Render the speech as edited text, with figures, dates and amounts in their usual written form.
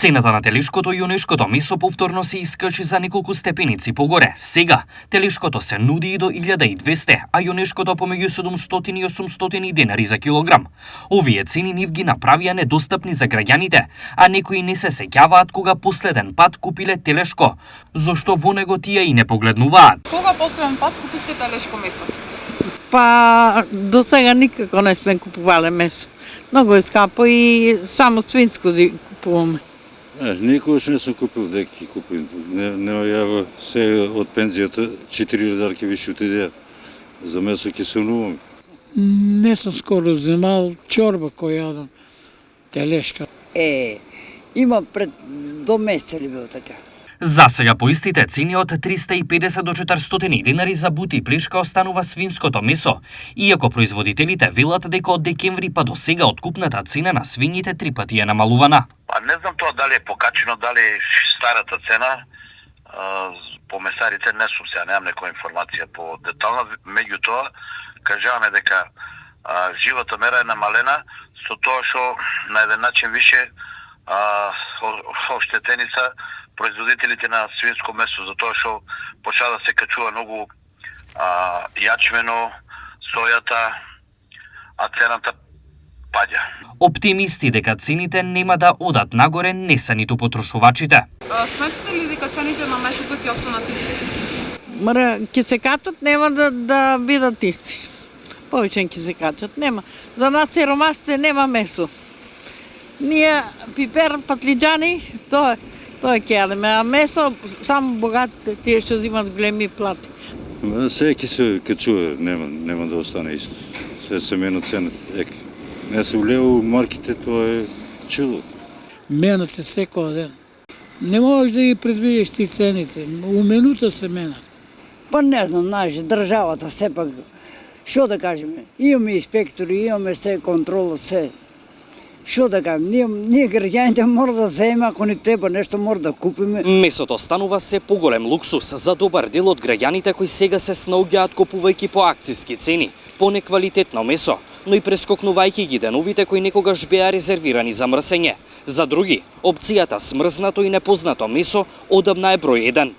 Цената на телешкото и јунешкото месо повторно се искачи за неколку степеници погоре. Сега, телешкото се нуди и до 1200, а јунешкото помеѓу 700 и 800 денари за килограм. Овие цени нив ги направија недостапни за граѓаните, а некои не се сеќаваат кога последен пат купиле телешко, зошто во него тие и не погледнуваат. Кога последен пат купивте телешко месо? Па, до сега никако не сме купувале месо. Многу е скапо и само свинско купуваме. Никогаш не сум купил дека купим. Не ја се од пензијата 4 дарки више отидеа. За месо ќе се унуваме. Не сум скоро земал чорба која јадам, телешка. Има пред до месеца ли бил така? За сега по истите цени од 350 до 400 денари за бути и плешка останува свинското месо, иако производителите велат дека од декември па до сега откупната цена на свињите 3 пати е намалувана. Не знам тоа дали е покачено, дали е старата цена. По месарите не сум сега, немам некоја информација по детална. Меѓутоа, кажаваме дека живата мера е намалена со тоа што на еден начин више оштетени се производителите на свинско месо, затоа што почна да се качува многу јачмено, сојата, а цената паѓа. Оптимисти дека цените нема да одат нагоре не се ниту потрошувачите. Сметате ли дека цените на месото ќе останат исти? Мара, ќе се качат, нема да бидат исти. Повеќе ќе се качат, нема. За нас сиромасите нема месо. Ние пипер, патлиџани, тоа ќе јадеме, а месо само богатите, тие што взимат големи плати. Се ќе се качува, нема да остане исто. Се мена цената. Не се улева у марките, тоа е чудо. Менат се секој ден. Не можеш да ги предвидиш ти цените, у минута се менат. Па не знам, знаеш, државата сепак, што да кажеме, имаме инспектори, имаме се контрола, се. Што да кажем, ние граѓаните мора да земеме, ако ни треба нешто мора да купиме. Месото станува се поголем луксус за добар дел од граѓаните кои сега се снаоѓаат купувајќи по акциски цени, по неквалитетно месо, но и прескокнувајќи ги деновите кои некогаш беа резервирани за мрсење. За други, опцијата смрзнато и непознато месо одамна е број 1.